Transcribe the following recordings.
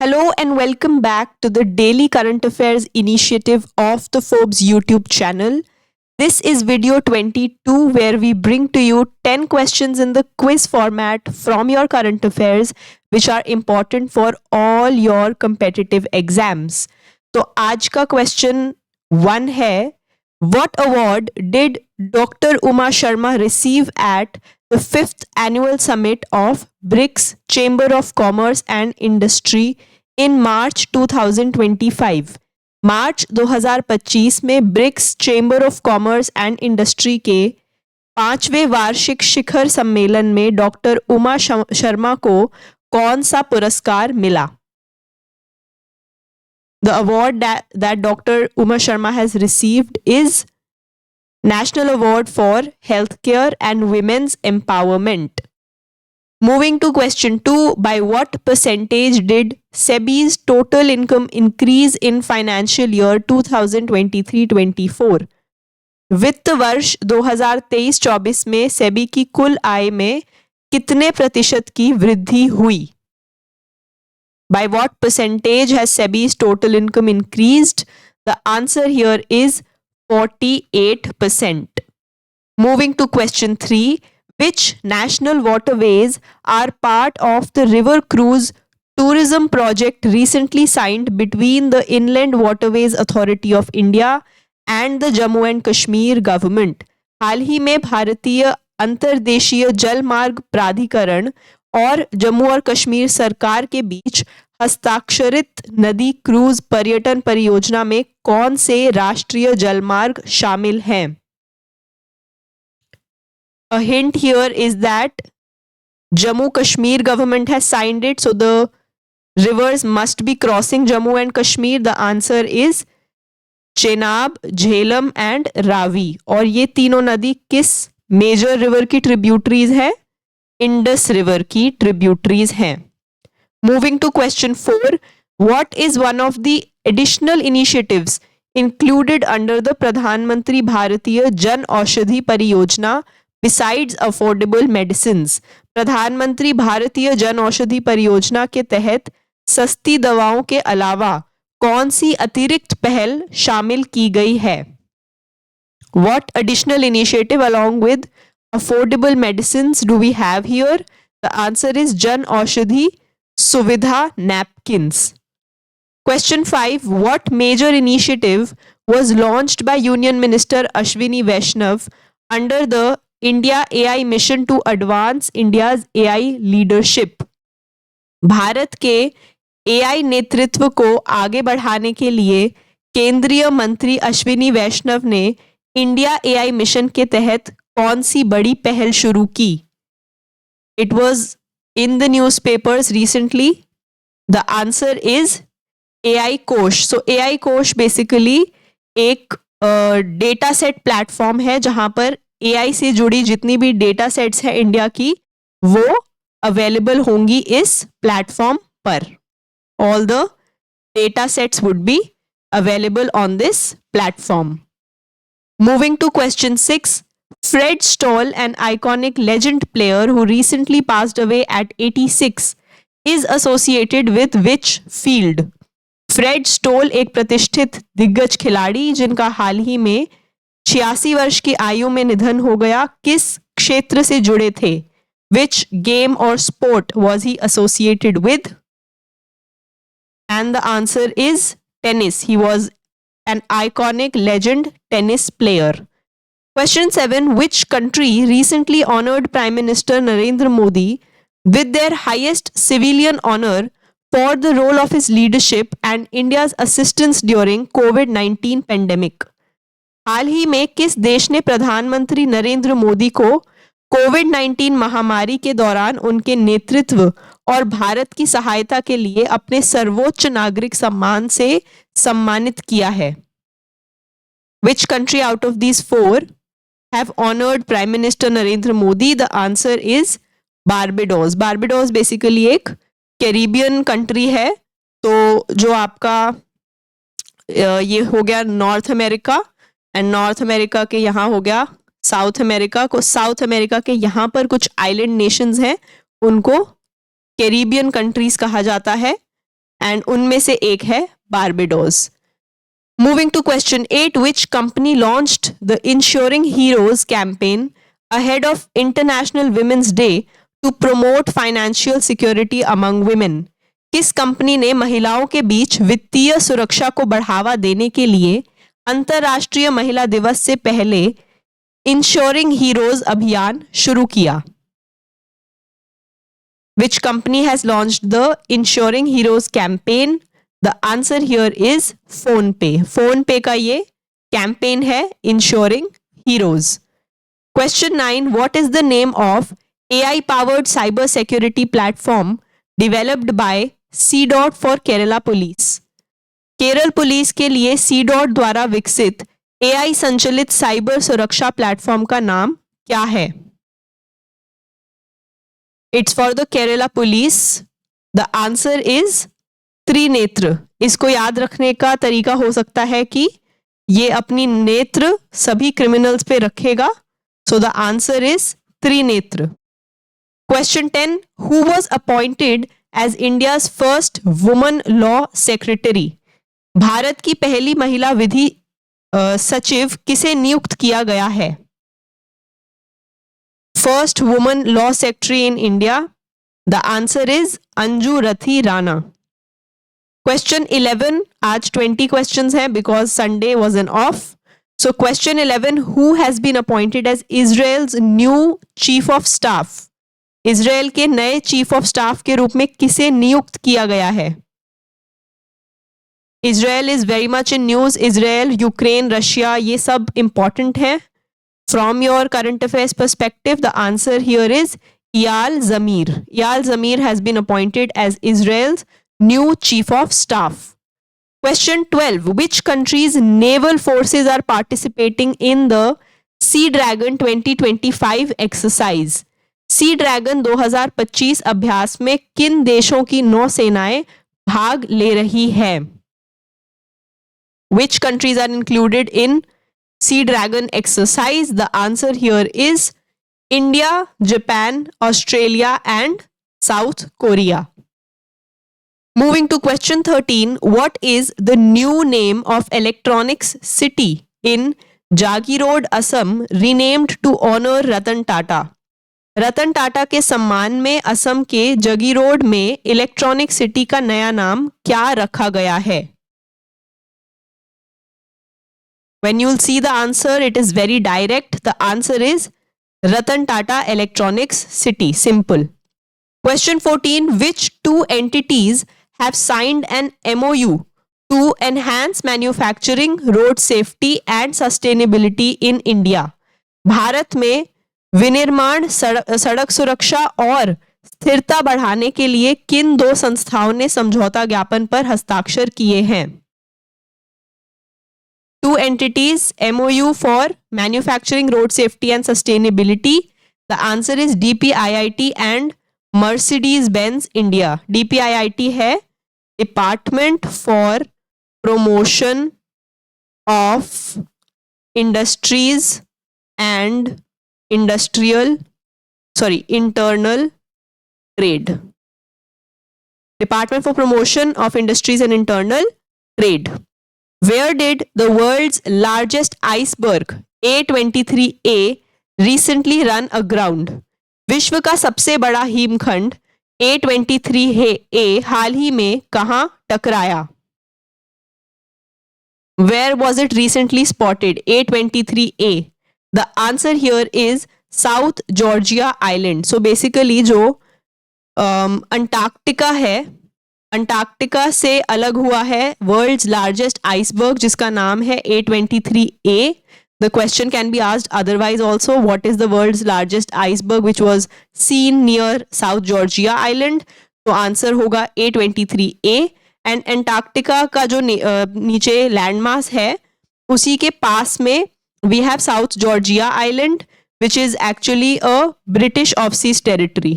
Hello and welcome back to the Daily Current Affairs initiative of the Forbes YouTube channel. This is video 22 where we bring to you 10 questions in the quiz format from your current affairs which are important for all your competitive exams. तो आज का question 1 है, what award did Dr. Uma Sharma receive at the 5th annual summit of BRICS Chamber of Commerce and Industry in March 2025? March 2025 में BRICS chamber of commerce and industry के 5वें वार्षिक शिखर सम्मेलन में डॉक्टर उमा शर्मा को कौन सा पुरस्कार मिला? The award that Dr. Uma Sharma has received is National Award for Healthcare and Women's Empowerment. Moving to question 2, by what percentage did SEBI's total income increase in financial year 2023-24? वित्त वर्ष 2023-24 में सेबी की कुल आय में कितने प्रतिशत की वृद्धि हुई? By what percentage has SEBI's total income increased? The answer here is 48%. Moving to question 3, which national waterways are part of the river cruise tourism project recently signed between the Inland Waterways Authority of India and the Jammu and Kashmir government? हाल ही में भारतीय अंतर्देशीय जल मार्ग प्राधिकरण और जम्मू और कश्मीर सरकार के बीच हस्ताक्षरित नदी क्रूज पर्यटन परियोजना में कौन से राष्ट्रीय जलमार्ग शामिल हैं? A hint here is that Jammu Kashmir government has signed it, so the rivers must be crossing Jammu and Kashmir. The answer is Chenab, Jhelum and Ravi. और ये तीनों नदी किस मेजर रिवर की ट्रिब्यूटरीज है? इंडस रिवर की tributaries हैं. Moving to question 4, what is one of the additional initiatives included under the Pradhan Mantri Bharatiya Jan Aushadhi Pariyojana besides affordable medicines? प्रधानमंत्री भारतीय जन औषधि परियोजना के तहत सस्ती दवाओं के अलावा कौन सी अतिरिक्त पहल शामिल की गई है? What additional initiative along with affordable medicines do we have here? The answer is Jan Aushadhi Suvidha napkins. Question 5, what major initiative was launched by Union Minister Ashwini Vaishnav under the India AI mission to advance India's AI leadership? Bharat के AI नेतृत्व को आगे बढ़ाने के लिए केंद्रीय मंत्री अश्विनी वैष्णव ने इंडिया AI मिशन के तहत कौन सी बड़ी पहल शुरू की? It was in the newspapers recently. The answer is AI कोश. So AI कोश बेसिकली एक डेटा सेट प्लेटफॉर्म है जहां पर AI से जुड़ी जितनी भी डेटा सेट्स है इंडिया की वो अवेलेबल होंगी इस प्लेटफॉर्म पर. All the data sets would be available on this platform. Moving to question 6, Fred Stoll, an iconic legend player who recently passed away at 86, is associated with which field? Fred Stolle एक प्रतिष्ठित दिग्गज खिलाड़ी जिनका हाल ही में 86 वर्ष की आयु में निधन हो गया, किस क्षेत्र से जुड़े थे? Which game or sport was he associated with? And the answer is tennis. He was an iconic legend tennis player. Question 7, which country recently honored Prime Minister Narendra Modi with their highest civilian honor for the role of his leadership and India's assistance during COVID-19 pandemic? हाल ही में किस देश ने प्रधानमंत्री नरेंद्र मोदी को कोविड-19 महामारी के दौरान उनके नेतृत्व और भारत की सहायता के लिए अपने सर्वोच्च नागरिक सम्मान से सम्मानित किया है? Which country out of these four have honored Prime Minister Narendra Modi? The answer is Barbados. Barbados basically एक कैरिबियन कंट्री है, तो जो आपका ये हो गया north America and north America के यहाँ हो गया साउथ अमेरिका को. साउथ अमेरिका के यहाँ पर कुछ आइलैंड नेशंस हैं, उनको कैरिबियन कंट्रीज कहा जाता है. एंड उनमें से एक है Barbados. Moving to question 8, which company launched the Ensuring Heroes campaign ahead of International Women's Day to promote financial security among women? किस कंपनी ने महिलाओं के बीच वित्तीय सुरक्षा को बढ़ावा देने के लिए अंतर्राष्ट्रीय महिला दिवस से पहले इंश्योरिंग हीरोज अभियान शुरू किया? Which company has launched the Ensuring Heroes campaign? The answer here is PhonePe. PhonePe का ये campaign है Ensuring Heroes. Question 9. What is the name of AI-powered cyber security platform developed by C-DOT for Kerala Police? Kerala police के लिए C-DOT द्वारा विकसित AI संचालित cyber सुरक्षा platform का नाम क्या है? It's for the Kerala Police. The answer is Trinetra. इसको याद रखने का तरीका हो सकता है कि ये अपनी नेत्र सभी क्रिमिनल्स पे रखेगा. So the answer is Trinetra. Question 10. Who was appointed as India's first woman law secretary? Bharat की पहली महिला विधि सचिव किसे नियुक्त किया गया है? First woman law secretary in India. The answer is Anju रथी राणा. Question 11. आज 20 questions हैं because Sunday was an off. So question 11. Who has been appointed as Israel's new chief of staff? Israel के नए चीफ ऑफ स्टाफ के रूप में किसे नियुक्त किया गया है? Israel is very much in news. Israel, Ukraine, Russia, ये सब इंपॉर्टेंट हैं. From your current affairs perspective, the answer here is Eyal Zamir. Eyal Zamir has been appointed as Israel's new chief of staff. Question 12. Which country's naval forces are participating in the Sea Dragon 2025 exercise? Sea Dragon 2025 अभ्यास में किन देशों की नौसेनाएं भाग ले रही है? Which countries are included in Sea Dragon exercise? The answer here is India, Japan, Australia and South Korea. Moving to question 13. What is the new name of Electronics City in Jagirod, Assam, renamed to honor Ratan Tata? Ratan Tata के सम्मान में असम के जगीरोड में electronic city का नया नाम क्या रखा गया है? When you'll see the answer, it is very direct. The answer is Ratan Tata Electronics City. Simple. Question 14. Which two entities have signed an MOU to enhance manufacturing, road safety and sustainability in India? Bharat में विनिर्माण, सड़क सुरक्षा और स्थिरता बढ़ाने के लिए किन दो संस्थाओं ने समझौता ज्ञापन पर हस्ताक्षर किए हैं? Two entities, MOU for manufacturing, road safety and sustainability. The answer is DPIIT and Mercedes-Benz India. DPIIT है Department for Promotion of Industries and Internal Trade. Department for Promotion of Industries and Internal Trade. Where did the world's largest iceberg A23A recently run aground? विश्व का सबसे बड़ा हिमखंड A23A हाल ही में कहां टकराया? Where was it recently spotted? A23A. The answer here is South Georgia Island. So basically जो अंटार्कटिका है, अंटार्कटिका से अलग हुआ है वर्ल्ड्स लार्जेस्ट आइसबर्ग जिसका नाम है A23A. The question can be asked otherwise also. What is the world's largest iceberg which was seen near South Georgia Island? तो आंसर होगा A23A. एंड अंटार्कटिका का जो नीचे लैंडमास है उसी के पास में we have South Georgia Island which is actually a British Overseas Territory.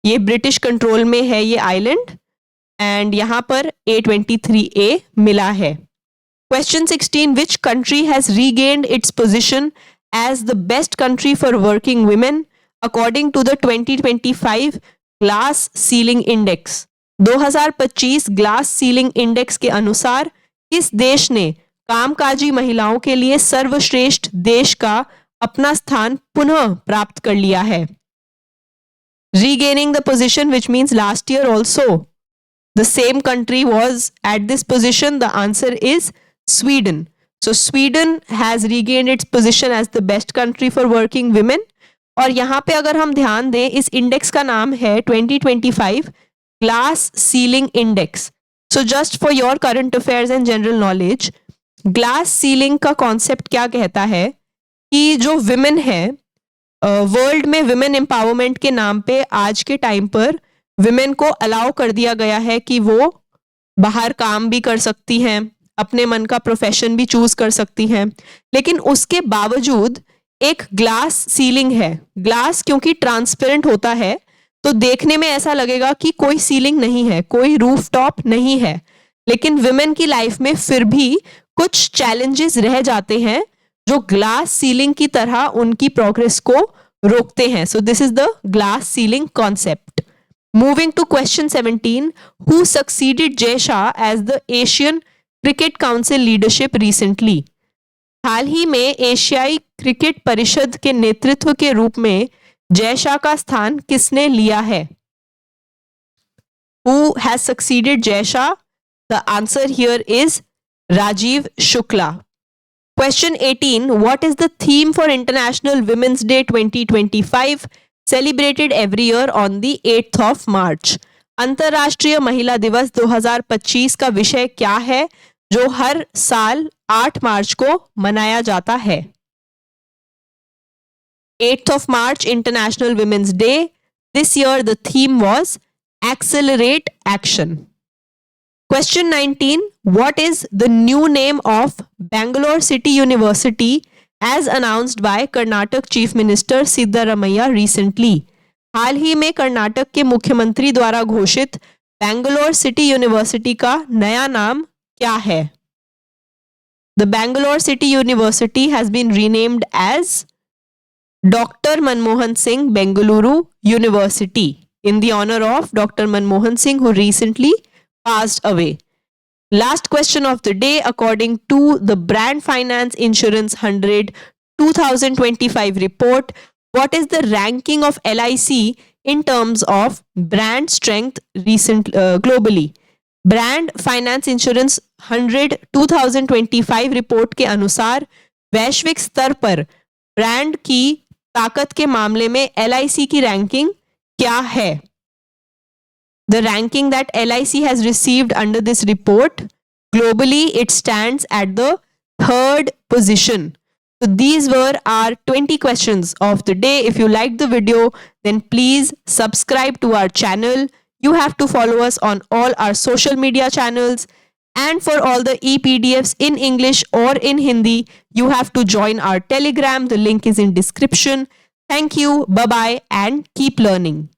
ये ब्रिटिश कंट्रोल में है ये आइलैंड एंड यहाँ पर A23A मिला है. Question 16. Which country has regained its position as the best country for working women according to the 2025 Glass Ceiling Index? 2025 glass ceiling index के अनुसार किस देश ने कामकाजी महिलाओं के लिए सर्वश्रेष्ठ देश का अपना स्थान पुनः प्राप्त कर लिया है? Regaining the position, which means last year also the same country was at this position. The answer is Sweden. So Sweden has regained its position as the best country for working women. और यहाँ पे अगर हम ध्यान दें, इस index का नाम है 2025 glass ceiling index. So just for your current affairs and general knowledge, glass ceiling का कॉन्सेप्ट क्या कहता है कि जो विमेन है, वर्ल्ड में विमेन एम्पावरमेंट के नाम पे आज के टाइम पर विमेन को अलाउ कर दिया गया है कि वो बाहर काम भी कर सकती हैं, अपने मन का प्रोफेशन भी चूज कर सकती हैं, लेकिन उसके बावजूद एक ग्लास सीलिंग है. ग्लास क्योंकि ट्रांसपेरेंट होता है तो देखने में ऐसा लगेगा कि कोई सीलिंग नहीं है, कोई रूफ टॉप नहीं है, लेकिन विमेन की लाइफ में फिर भी कुछ चैलेंजेस रह जाते हैं जो ग्लास सीलिंग की तरह उनकी प्रोग्रेस को रोकते हैं. So this is the glass ceiling concept. Moving to question 17, who succeeded Jay Shah as the Asian cricket council leadership recently? हाल ही में एशियाई क्रिकेट परिषद के नेतृत्व के रूप में जय शाह का स्थान किसने लिया है? Who has succeeded Jay Shah? The answer here is Rajiv Shukla. Question 18, what is the theme for International Women's Day 2025 celebrated every year on the 8th of March? अंतरराष्ट्रीय महिला दिवस 2025 का विषय क्या है जो हर साल 8 मार्च को मनाया जाता है? 8th of March, International Women's Day. This year the theme was Accelerate Action. Question 19, what is the new name of Bangalore City University as announced by Karnataka Chief Minister Siddaramaiah recently? हाल ही में कर्नाटक के मुख्यमंत्री द्वारा घोषित Bangalore city university का नया नाम क्या है? The Bangalore City University has been renamed as Dr. Manmohan Singh Bengaluru University in the honor of Dr. Manmohan Singh, who recently passed away. Last question of the day, according to the Brand Finance Insurance 100 2025 report, what is the ranking of LIC in terms of brand strength globally? Brand Finance Insurance 100 2025 report के अनुसार वैश्विक स्तर पर brand की ताकत के मामले में LIC की रैंकिंग क्या है? The ranking that LIC has received under this report, globally it stands at the 3rd position. So these were our 20 questions of the day. If you liked the video, then please subscribe to our channel. You have to follow us on all our social media channels. And for all the e-PDFs in English or in Hindi, you have to join our Telegram. The link is in description. Thank you. Bye-bye and keep learning.